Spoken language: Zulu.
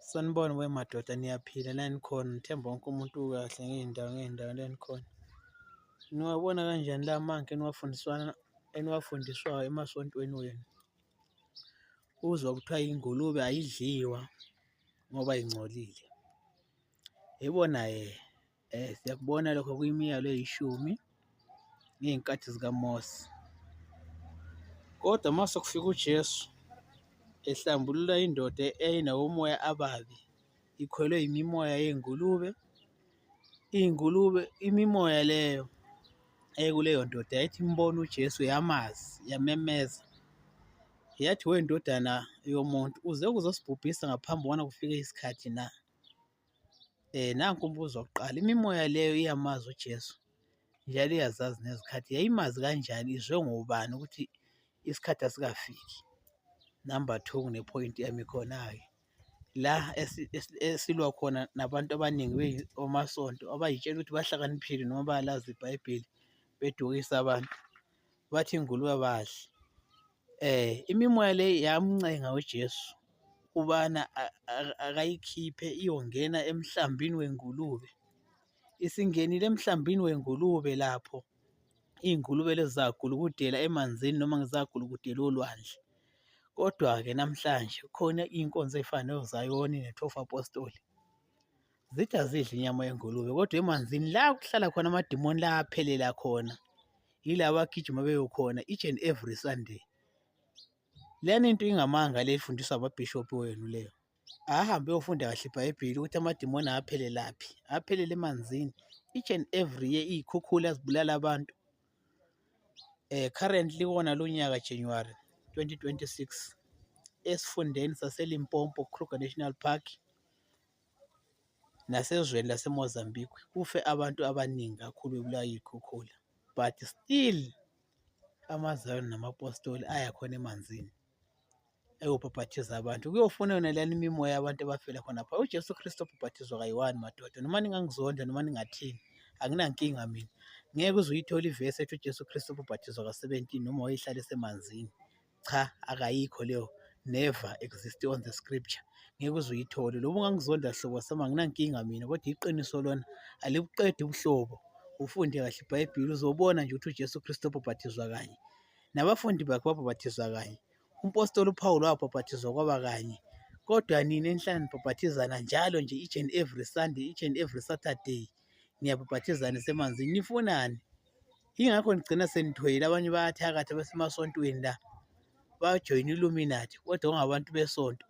Sanibona madoda, niyaphila la nikhona? Ngithemba wonke umuntu ukahle ngey'ndawo la nikhona. Niwabona kanjani la manke eniwafundiswayo emasontweni wenu? Uzwa kuthiwa ingulube ayidliwa ngoba ingcolile. Yibona siyakubona lokho kuyimiyalo eyishumi ngey'nkathi zikaMose. Kodwa mase kufika uJesu ehlambulula indoda eyayinawo umoya ababi, ikhwelwe imimoya yey'ngulube. Imimoya leyo kuleyo ndoda yathi imbona uJesu yamazi, yamemeza. Yathi, we ndodana yomuntu, uze ukuzosibhubhisa ngaphambi kobana kufike isikhathi na? Nanku umbuzo wokuqala, imimoya leyo iyamazi uJesu, njalo iyazazi nezikhathi. Yayimazi kanjani? Izwe ngobani ukuthi isikhathi asikafiki? Number 2, kunephoyinti yami khona-ke la esilwa khona nabantu abaningi omasonto abay'tshela ukuthi bahlakaniphile noma bayalazi iBhayibheli, bedukisa abantu bathi ingulube abadli. Imimoya le yamncenga uJesu ubana akayikhiphe iyongena emhlambini wengulube. Isingenile emhlambini wengulube lapho iy'ngulube lezi zagulukudela emanzini noma zagulukudela olwandle. Kodwa-ke namhlanje kukhona iy'nkonzo ey'fana noZayoni ne-12 Apostoli, zithi azidli inyama yengulube, kodwa emanzini la kuhlala khona amadimoni la aphelela khona, yila abagijima beyokhona each and every Sunday. Lena into ingamanga le efundiswa ababhishobhi wenu leyo. Ahambe uyofunda kahle iBhayibheli ukuthi amadimoni aphelelaphi, aphelele emanzini each and every year. Iy'khukhula zibulala abantu. Currently wona lo nyaka January 2026 esifundeni saseLimpopo, Kruger National Park, nasezweni laseMozambique kufe abantu abaningi kakhulu bebulawa iy'khukhula, but still amaZayoni namapostoli ayakhona emanzini eyobhabhathiza abantu. Kuyofuna yona lana imimoya yabantu abafela khonapha. UJesu Kristu obhabhathizwa kayi-1 madoda, noma ningangizonda noma ningathini, anginankinga mina. Ngeke uze uyithole ivesi ethi uJesu Kristu obhabhathizwa ka-17 noma wayehlala esemanzini. Cha, akayikho leyo, never exist on the scripture. Ngeke uze uyithole. Loba ungangizonda hlobo sami, anginankinga mina, kodwa iqiniso lona alibuqedi ubuhlobo. Ufunde kahle iBhayibheli uzobona nje ukuthi uJesu Kristu obhabhathizwa kanye, nabafundi bakhe babhabhathizwa kanye. Umpostoli uPawulu wabhabhathizwa kwaba kanye, kodwa nina enihlala nibhabhathizana njalo nje each and every Sunday, each and every Saturday niyabhabhathizana esemanzini. Nifunani? Yingakho nigcina senithwele. Abanye bayathakatha besemasontweni la bajoyina Illuminati, kodwa kungabantu besonto.